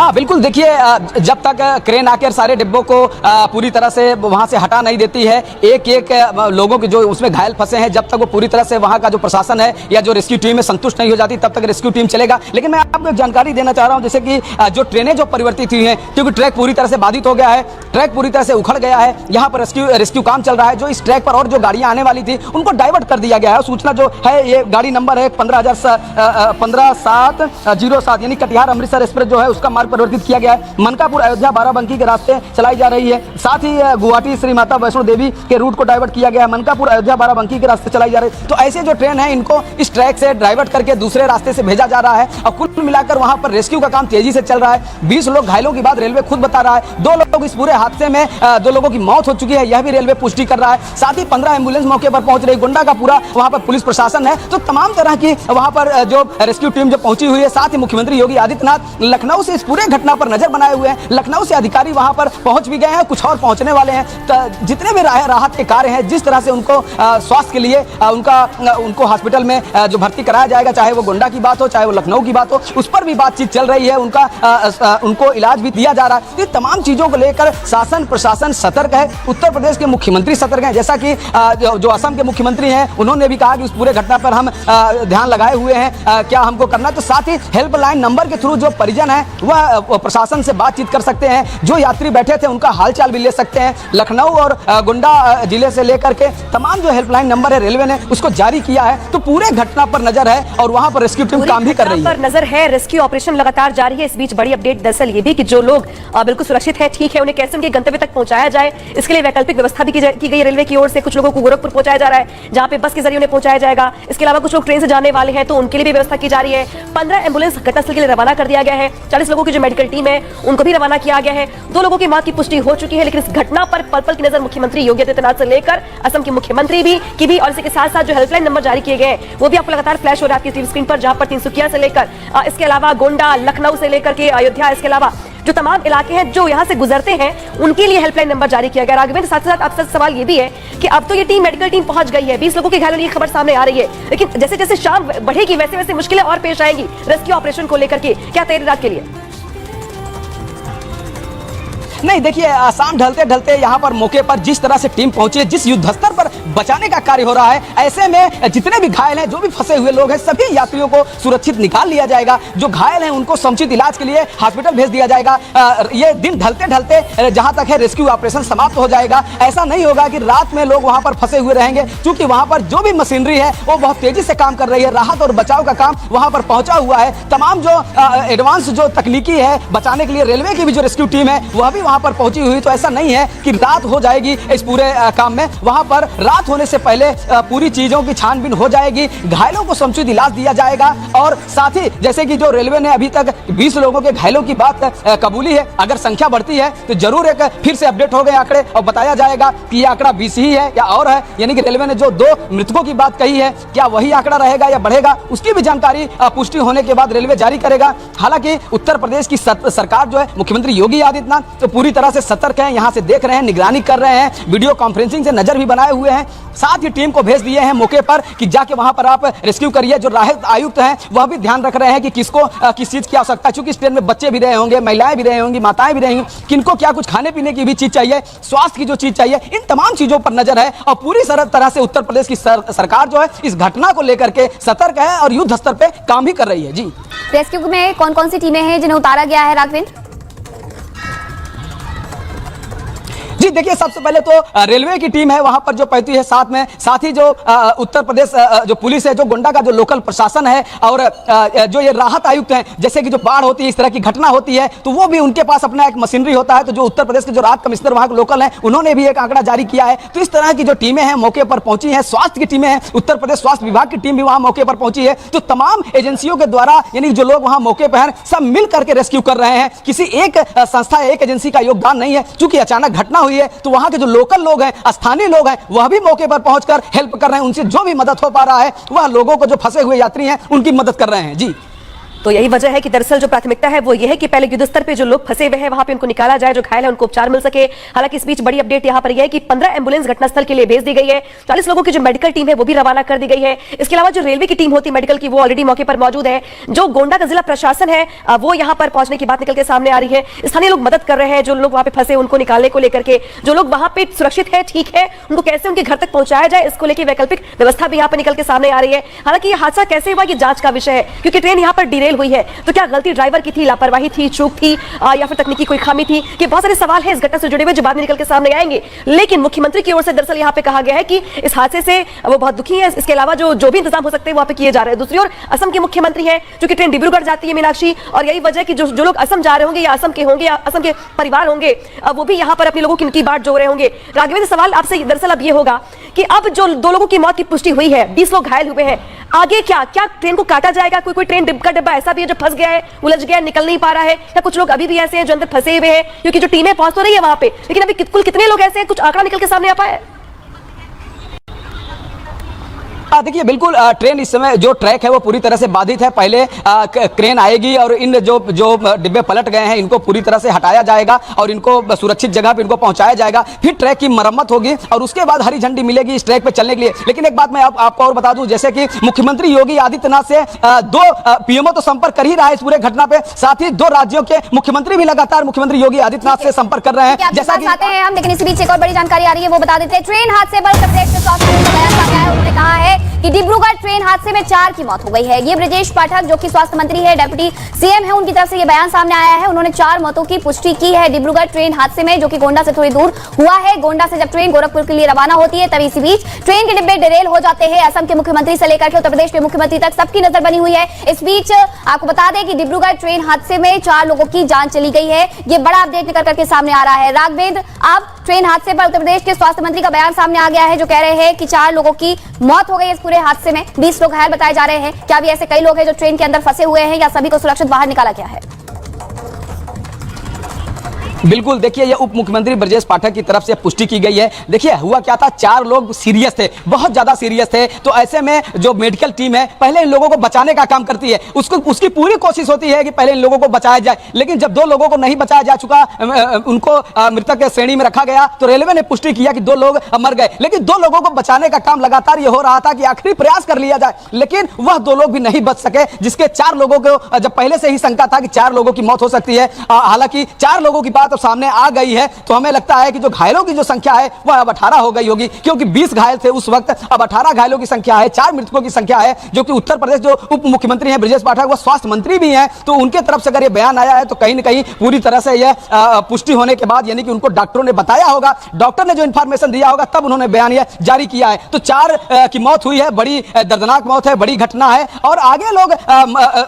हाँ बिल्कुल, देखिए जब तक क्रेन आकर सारे डिब्बों को पूरी तरह से वहाँ से हटा नहीं देती है, एक एक लोगों के जो उसमें घायल फंसे हैं, जब तक वो पूरी तरह से वहाँ का जो प्रशासन है या जो रेस्क्यू टीम है संतुष्ट नहीं हो जाती, तब तक रेस्क्यू टीम चलेगा। लेकिन मैं आपको एक जानकारी देना चाह रहा हूँ, जैसे कि जो ट्रेनें जो परिवर्तित हुई हैं, क्योंकि ट्रैक पूरी तरह से बाधित हो गया है, ट्रैक पूरी तरह से उखड़ गया है, यहाँ पर रेस्क्यू काम चल रहा है। जो इस ट्रैक पर और जो गाड़ियाँ आने वाली थी उनको डाइवर्ट कर दिया गया है। सूचना जो है, ये गाड़ी नंबर है 15707 यानी कटिहार अमृतसर एक्सप्रेस जो है उसका मार्ग परिवर्तित किया गया है। मनकापुर अयोध्या बाराबंकी के रास्ते चलाई जा रही है। साथ ही गुवाहाटी श्री माता वैष्णो देवी के रूट को डाइवर्ट किया गया है, मनकापुर अयोध्या बाराबंकी के रास्ते चलाई जा रही है। तो ऐसे जो ट्रेन है इनको इस ट्रैक से डाइवर्ट करके दूसरे रास्ते से भेजा जा रहा है और कुल मिलाकर वहां पर रेस्क्यू का काम तेजी से चल रहा है। 20 लोग घायलों की बात रेलवे खुद बता रहा है। 2 लोग इस पूरे हादसे में 2 लोगों की मौत हो चुकी है, यह भी रेलवे पुष्टि कर रहा है। साथ ही 15 एम्बुलेंस मौके पर पहुंच रही, गोंडा का पूरा वहां पर पुलिस प्रशासन है। तो तमाम तरह की वहां पर जो रेस्क्यू टीम जो पहुंची हुई है। साथ ही मुख्यमंत्री योगी आदित्यनाथ लखनऊ से इस पूरे घटना पर नजर बनाए हुए हैं। लखनऊ से अधिकारी वहां पर पहुंच भी गए हैं, कुछ और पहुंचने वाले हैं। जितने भी राहत के कार्य हैं, जिस तरह से उनको स्वास्थ्य के लिए उनको हॉस्पिटल में जो भर्ती कराया जाएगा, चाहे वो गोंडा की बात हो चाहे वो लखनऊ की बात हो, उस पर भी बातचीत चल रही है। उनको इलाज भी दिया जा रहा है। तो तमाम चीजों को लेकर शासन प्रशासन सतर्क है। उत्तर प्रदेश के मुख्यमंत्री सतर्क हैं, जैसा कि जो असम के मुख्यमंत्री हैं उन्होंने भी कहा कि उस पूरे घटना पर हम ध्यान लगाए हुए हैं, क्या हमको करना है। तो साथ ही हेल्पलाइन नंबर के थ्रू जो परिजन है वह प्रशासन से बातचीत कर सकते हैं, जो यात्री बैठे थे उनका हालचाल भी ले सकते हैं। लखनऊ और गोंडा जिले से लेकर के तमाम जो हेल्पलाइन नंबर है रेलवे ने उसको जारी किया है। तो पूरे घटना पर नजर है और वहां पर रेस्क्यू टीम काम भी कर रही है। नजर है, रेस्क्यू ऑपरेशन लगातार जारी है। इस बीच बड़ी अपडेट दरअसल ये भी कि जो लोग बिल्कुल सुरक्षित है, ठीक है, उन्हें कैसे उनके गंतव्य तक पहुंचाया जाए, इसके लिए वैकल्पिक व्यवस्था भी की गई रेलवे की ओर से। कुछ लोगों को गोरखपुर पहुंचाया जा रहा है, जहां पे बस के जरिए उन्हें पहुंचाया जाएगा। इसके अलावा कुछ लोग ट्रेन से जाने वाले हैं तो उनके लिए भी व्यवस्था की जा रही है। 15 एम्बुलेंस घटनास्थल के लिए रवाना कर दिया गया है। 40 लोगों की जो मेडिकल टीम है उनको भी रवाना किया गया है। 2 लोगों की मौत की पुष्टि हो चुकी है। लेकिन इस घटना पर पल पल की नजर मुख्यमंत्री योगी आदित्यनाथ से लेकर असम के मुख्यमंत्री की भी और इसके साथ साथ जो हेल्पलाइन नंबर जारी किए गए वो भी आपको लगातार फ्लैश हो रहा है आपकी टीवी स्क्रीन पर, जहां पर तिनसुकिया से लेकर इसके अलावा गोंडा, लखनऊ से लेकर के अयोध्या, इसके अलावा जो तमाम इलाके हैं जो यहां से गुजरते हैं उनके लिए हेल्पलाइन नंबर जारी किया गया। राघवेंद्र, साथ ही साथ आपसे सवाल ये भी है कि अब तो ये टीम मेडिकल टीम पहुंच गई है, 20 लोगों के घायल होने की खबर सामने आ रही है, लेकिन जैसे जैसे शाम बढ़ेगी वैसे वैसे मुश्किलें और पेश आएंगी रेस्क्यू ऑपरेशन को लेकर के, क्या तैयारी रात के लिए? नहीं, देखिए शाम ढलते ढलते यहाँ पर मौके पर जिस तरह से टीम पहुंची है, जिस युद्ध स्तर पर बचाने का कार्य हो रहा है, ऐसे में जितने भी घायल हैं, जो भी फंसे हुए लोग हैं, सभी यात्रियों को सुरक्षित निकाल लिया जाएगा। जो घायल हैं उनको समुचित इलाज के लिए हॉस्पिटल भेज दिया जाएगा। ये दिन ढलते ढलते जहां तक है रेस्क्यू ऑपरेशन समाप्त हो जाएगा। ऐसा नहीं होगा कि रात में लोग वहां पर फंसे हुए रहेंगे, क्योंकि वहां पर जो भी मशीनरी है वो बहुत तेजी से काम कर रही है। राहत और बचाव का काम वहां पर पहुंचा हुआ है। तमाम जो एडवांस जो तकनीकी है बचाने के लिए रेलवे की भी जो रेस्क्यू टीम है वह भी वहां पर पहुंची हुई। तो ऐसा नहीं है कि रात हो जाएगी इस पूरे काम में। वहां पर रात होने से पहले पूरी चीजों की छानबीन हो जाएगी, घायलों को समुचित इलाज दिया जाएगा। और साथ ही जैसे कि जो रेलवे ने अभी तक 20 लोगों के घायलों की बात कबूली है, अगर संख्या बढ़ती है तो जरूर एक फिर से अपडेट हो गए आंकड़े और बताया जाएगा कि ये आंकड़ा 20 ही है या और है। यानी कि रेलवे ने जो 2 मृतकों की बात कही है, क्या वही आंकड़ा रहेगा या बढ़ेगा, उसकी भी जानकारी पुष्टि होने के बाद रेलवे जारी करेगा। हालांकि उत्तर प्रदेश की सरकार जो है, मुख्यमंत्री योगी आदित्यनाथ तो पूरी तरह से सतर्क हैं, यहां से देख रहे हैं, निगरानी कर रहे हैं, वीडियो कॉन्फ्रेंसिंग से नजर भी बनाए हुए हैं। साथ ही टीम को भेज दिए हैं मौके पर कि जाके वहां पर आप रेस्क्यू करिए। जो राहत आयुक्त हैं वह भी ध्यान रख रहे हैं कि किसको किस चीज की आवश्यकता है, क्योंकि इस ट्रेन में बच्चे भी रहे होंगे, महिलाएं भी रहे होंगी, माताएं भी रहेंगी, किनको क्या कुछ खाने पीने की भी चीज चाहिए, स्वास्थ्य की जो चीज चाहिए, इन तमाम चीजों पर नजर है। और पूरी तरह से उत्तर प्रदेश की सरकार जो है इस घटना को लेकर के सतर्क है और युद्ध स्तर पर काम भी कर रही है। जी, रेस्क्यू में कौन कौन सी टीमें हैं जिन्हें उतारा गया है राघवेंद्र? जी देखिए, सबसे पहले तो रेलवे की टीम है वहां पर जो पहुंची है, साथ ही जो उत्तर प्रदेश जो पुलिस है, जो गोंडा का जो लोकल प्रशासन है और जो ये राहत आयुक्त हैं, जैसे कि जो बाढ़ होती है, इस तरह की घटना होती है तो वो भी उनके पास अपना एक मशीनरी होता है। तो जो उत्तर प्रदेश के जो राहत कमिश्नर वहां के लोकल हैं उन्होंने भी एक आंकड़ा जारी किया है। तो इस तरह की जो टीमें हैं मौके पर पहुंची हैं। स्वास्थ्य की टीमें हैं, उत्तर प्रदेश स्वास्थ्य विभाग की टीम भी वहां मौके पर पहुंची है। तो तमाम एजेंसियों के द्वारा यानी जो लोग वहां मौके पर हैं सब मिल करके रेस्क्यू कर रहे हैं। किसी एक संस्था एक एजेंसी का योगदान नहीं है, क्योंकि अचानक घटना हुई है तो वहां के जो लोकल लोग हैं, स्थानीय लोग हैं, वह भी मौके पर पहुंचकर हेल्प कर रहे हैं। उनसे जो भी मदद हो पा रहा है वह लोगों को जो फंसे हुए यात्री हैं उनकी मदद कर रहे हैं। जी तो यही वजह है कि दरअसल जो प्राथमिकता है वो ये है कि पहले युद्ध स्तर पे जो लोग फंसे हुए हैं वहां पे उनको निकाला जाए, जो घायल है उनको उपचार मिल सके। हालांकि इस बीच बड़ी अपडेट यहां पर यह है कि 15 एम्बुलेंस घटनास्थल के लिए भेज दी गई है। 40 लोगों की जो मेडिकल टीम है वो भी रवाना कर दी गई है। इसके अलावा जो रेलवे की टीम होती है मेडिकल की, वो ऑलरेडी मौके पर मौजूद है। जो गोंडा का जिला प्रशासन है वो यहां पर पहुंचने की बात निकल के सामने आ रही है। स्थानीय लोग मदद कर रहे हैं, जो लोग वहां पे फंसे उनको निकालने को लेकर के, जो लोग वहां पे सुरक्षित है, ठीक है, उनको कैसे उनके घर तक पहुंचाया जाए, इसको लेकर वैकल्पिक व्यवस्था भी यहां पर निकल के सामने आ रही है। हालांकि यह हादसा कैसे हुआ, ये जांच का विषय है, क्योंकि ट्रेन यहां पर डिरेल हुई है। तो क्या गलती ड्राइवर की थी, लापरवाही थी, चूक थी, या फिर तकनीकी कोई खामी थी, कि बहुत सारे सवाल हैं इस घटना से जुड़े हुए जो बाद में निकल के सामने आएंगे। लेकिन मुख्यमंत्री की ओर से दरअसल यहां पे कहा गया है कि इस हादसे से वो बहुत दुखी है। इसके अलावा जो भी इंतजाम हो सकते हैं वहां पे किए जा रहे हैं। दूसरी ओर असम के मुख्यमंत्री हैं, जो कि ट्रेन डिब्रूगढ़ जाती है मीनाक्षी, और यही वजह कि जो लोग असम जा रहे होंगे या असम के होंगे या असम के परिवार होंगे, वो भी यहां पर अपने लोगों की बाट जोड़ रहे होंगे। राघवेंद्र, सवाल आपसे दरअसल अब ये होगा कि अब जो 2 लोगों की मौत की पुष्टि हुई है, 20 लोग घायल हुए हैं, आगे क्या ट्रेन को काटा जाएगा? कोई ट्रेन का डिब्बा ऐसा भी है जो फंस गया है, उलझ गया है, निकल नहीं पा रहा है, या कुछ लोग अभी भी ऐसे हैं जो अंदर फंसे हुए हैं? क्योंकि जो टीमें पहुंच तो रही है वहां पे, लेकिन अभी कुल कितने लोग ऐसे हैं, कुछ आंकड़ा निकल के सामने आ पाया है? देखिए, बिल्कुल ट्रेन इस समय जो ट्रैक है वो पूरी तरह से बाधित है। पहले क्रेन आएगी और इन जो डिब्बे पलट गए हैं इनको पूरी तरह से हटाया जाएगा और इनको सुरक्षित जगह पे इनको पहुंचाया जाएगा। फिर ट्रैक की मरम्मत होगी और उसके बाद हरी झंडी मिलेगी इस ट्रैक पे चलने के लिए। लेकिन एक बात मैं आपको और बता दूं, जैसे कि मुख्यमंत्री योगी आदित्यनाथ से 2 पीएमओ तो संपर्क कर ही रहा है इस पूरे घटना पे, साथ ही 2 राज्यों के मुख्यमंत्री भी लगातार मुख्यमंत्री योगी आदित्यनाथ से संपर्क कर रहे हैं। जैसा कि हम, लेकिन इसी बीच एक और बड़ी जानकारी आ रही है, वो बता देते हैं। ट्रेन हादसे पर उत्तर प्रदेश के स्वास्थ्य मंत्री का बयान सामने आया है। उन्होंने कहा है कि डिब्रूगढ़ ट्रेन हादसे में 4 की मौत हो गई है। ये ब्रजेश पाठक, जो कि स्वास्थ्य मंत्री है, डेप्यूटी सीएम है, उनकी तरफ से ये बयान सामने आया है। उन्होंने 4 मौतों की पुष्टि की है डिब्रूगढ़ ट्रेन हादसे में, जो कि गोंडा से थोड़ी दूर हुआ है। गोंडा से जब ट्रेन गोरखपुर के लिए रवाना होती है तभी इसी बीच ट्रेन के डिब्बे डिरेल हो जाते हैं। असम के मुख्यमंत्री से लेकर के उत्तर प्रदेश के मुख्यमंत्री तक सबकी नजर बनी हुई है। इस बीच आपको बता दें कि डिब्रूगढ़ ट्रेन हादसे में 4 लोगों की जान चली गई है। ये बड़ा अपडेट निकल करके सामने आ रहा है। राघवेंद्र, अब ट्रेन हादसे पर उत्तर प्रदेश के स्वास्थ्य मंत्री का बयान सामने आ गया है, जो कह रहे हैं कि 4 लोगों की मौत हो गई इस पूरे हादसे में, 20 लोग घायल बताए जा रहे हैं। क्या भी ऐसे कई लोग हैं जो ट्रेन के अंदर फंसे हुए हैं, या सभी को सुरक्षित बाहर निकाला गया है? बिल्कुल, देखिए ये उप मुख्यमंत्री ब्रजेश पाठक की तरफ से पुष्टि की गई है। देखिए हुआ क्या था, 4 लोग सीरियस थे, बहुत ज्यादा सीरियस थे। तो ऐसे में जो मेडिकल टीम है पहले इन लोगों को बचाने का काम करती है, उसकी पूरी कोशिश होती है कि पहले इन लोगों को बचाया जाए। लेकिन जब 2 लोगों को नहीं बचाया जा चुका, उनको मृतक के श्रेणी में रखा गया, तो रेलवे ने पुष्टि किया कि 2 लोग मर गए। लेकिन 2 लोगों को बचाने का काम लगातार ये हो रहा था कि आखिरी प्रयास कर लिया जाए, लेकिन वह 2 लोग भी नहीं बच सके, जिसके 4 लोगों को जब पहले से ही शंका था कि 4 लोगों की मौत हो सकती है। हालांकि 4 लोगों की बात अब सामने आ गई है, तो हमें लगता है कि जो घायलों की जो संख्या है वह अब 18 हो गई होगी, क्योंकि 20 घायल थे उस वक्त, अब 18 घायलों की संख्या है, 4 मृतकों की संख्या है। जो कि उत्तर प्रदेश जो उप मुख्यमंत्री हैं ब्रजेश पाठक, वो स्वास्थ्य मंत्री भी हैं, तो उनके तरफ से अगर ये बयान आया है तो कहीं न कहीं पूरी तरह से यह पुष्टि होने के बाद, यानी कि उनको डॉक्टरों ने बताया होगा, डॉक्टर ने जो इंफॉर्मेशन दिया होगा, तब उन्होंने बयान यह जारी किया है। तो 4 की मौत हुई है, बड़ी दर्दनाक मौत है, बड़ी घटना है, और आगे लोग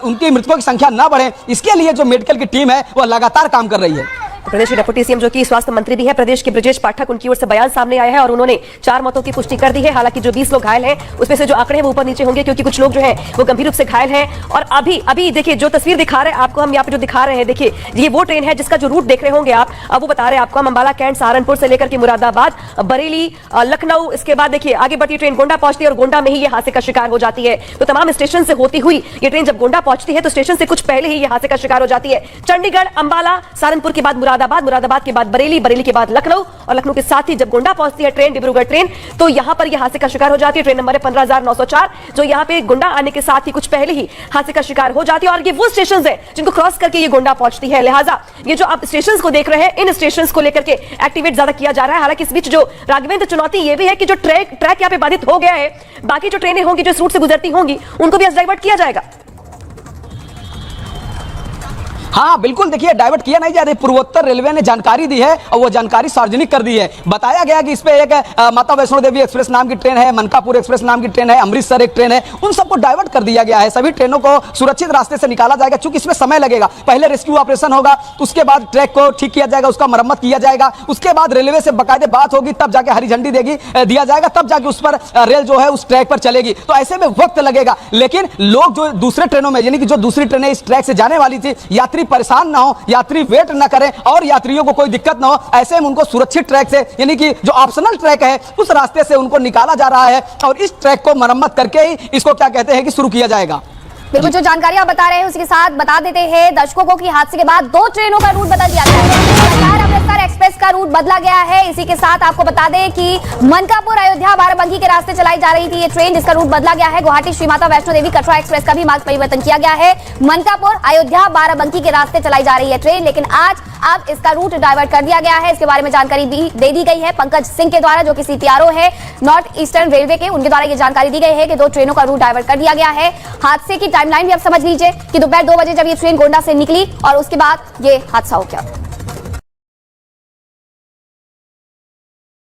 उनकी मृतकों की संख्या न बढ़े, इसके लिए जो मेडिकल की टीम है वह लगातार काम कर रही है। प्रदेश के डिप्टी सीएम, जो कि स्वास्थ्य मंत्री भी है प्रदेश के, ब्रजेश पाठक, उनकी ओर से बयान सामने आया है और उन्होंने 4 मौतों की पुष्टि कर दी है। हालांकि जो 20 लोग घायल हैं उसमें से जो आंकड़े हैं वो ऊपर नीचे होंगे, क्योंकि कुछ लोग जो हैं वो गंभीर रूप से घायल हैं। और अभी देखिए जो तस्वीर दिखा रहे हैं आपको, हम यहाँ पे जो दिखा रहे हैं, देखिए ये वो ट्रेन है जिसका जो रूट देख रहे होंगे आप, अब वो बता रहे हैं आपको, हम अंबाला कैंट, सहारनपुर से लेकर के मुरादाबाद, बरेली, लखनऊ, इसके बाद देखिए आगे बढ़ती ट्रेन गोंडा पहुंचती है और गोंडा में ही ये हादसे का शिकार हो जाती है। तो तमाम स्टेशन से होती हुई ये ट्रेन जब गोंडा पहुंचती है तो स्टेशन से कुछ पहले ही ये हादसे का शिकार हो जाती है। चंडीगढ़, अंबाला, सहारनपुर के बाद मुरादाबाद, मुरादाबाद के बाद बरेली, बरेली के बाद लखनऊ, और लखनऊ के साथ ही जब गोंडा पहुंचती है ट्रेन, डिब्रूगढ़ ट्रेन, तो यहां पर यह हादसे का शिकार हो जाती है। ट्रेन नंबर है 15904, जो यहां पे गोंडा आने के साथ ही कुछ पहले ही हादसे का शिकार हो जाती है। और ये वो स्टेशन है जिनको क्रॉस करके ये गोंडा पहुंचती है। लिहाजा ये जो आप स्टेशन को देख रहे हैं, इन स्टेशन को लेकर के एक्टिवेट ज्यादा किया जा रहा है। हालांकि इस बीच जो राघवेंद्र, चुनौती ये भी है कि जो ट्रैक यहां पे बाधित हो गया है, बाकी जो ट्रेनें होंगी जो इस रूट से गुजरती होंगी उनको भी डाइवर्ट किया जाएगा। हाँ बिल्कुल, देखिए डाइवर्ट किया नहीं जा रही। पूर्वोत्तर रेलवे ने जानकारी दी है और वो जानकारी सार्वजनिक कर दी है। बताया गया कि इस पे एक माता वैष्णो देवी एक्सप्रेस नाम की ट्रेन है, मनकापुर एक्सप्रेस नाम की ट्रेन है, अमृतसर एक ट्रेन है, उन सबको डाइवर्ट कर दिया गया है। सभी ट्रेनों को सुरक्षित रास्ते से निकाला जाएगा, क्योंकि इसमें समय लगेगा। पहले रेस्क्यू ऑपरेशन होगा, उसके बाद ट्रैक को ठीक किया जाएगा, उसका मरम्मत किया जाएगा, उसके बाद रेलवे से बाकायदे बात होगी, तब जाके हरी झंडी दिया जाएगा, तब जाके उस पर रेल जो है उस ट्रैक पर चलेगी। तो ऐसे में वक्त लगेगा। लेकिन लोग जो दूसरे ट्रेनों में, यानी कि जो दूसरी ट्रेनें इस ट्रैक से जाने वाली थी, यात्री परेशान ना हो, यात्री वेट ना करें और यात्रियों को कोई दिक्कत ना हो, ऐसे में उनको सुरक्षित ट्रैक से, यानी कि जो ऑप्शनल ट्रैक है उस रास्ते से उनको निकाला जा रहा है और इस ट्रैक को मरम्मत करके ही इसको क्या कहते हैं कि शुरू किया जाएगा। बिल्कुल, जो जानकारी आप बता रहे हैं उसी के साथ बता देते हैं दर्शकों को कि हादसे के बाद 2 ट्रेनों का रूट बदल दिया गया है। कटार अमृतसर एक्सप्रेस का रूट बदला गया है। इसी के साथ आपको बता दें कि मनकापुर अयोध्या बाराबंकी के रास्ते चलाई जा रही थी ये ट्रेन, जिसका रूट बदला गया है। गुवाहाटी श्री माता वैष्णो देवी कटरा एक्सप्रेस का भी मार्ग परिवर्तन किया गया है। मनकापुर अयोध्या बाराबंकी के रास्ते चलाई जा रही है ट्रेन, लेकिन आज अब इसका रूट डाइवर्ट कर दिया गया है। इसके बारे में जानकारी दे दी गई है पंकज सिंह के द्वारा, जो कि सीपीआरओ है नॉर्थ ईस्टर्न रेलवे के। उनके द्वारा ये जानकारी दी गई है कि 2 ट्रेनों का रूट डाइवर्ट कर दिया गया है। हादसे की टाइमलाइन भी आप समझ लीजिए कि दोपहर 2 बजे जब ये ट्रेन गोंडा से निकली और उसके बाद ये हादसा हो गया।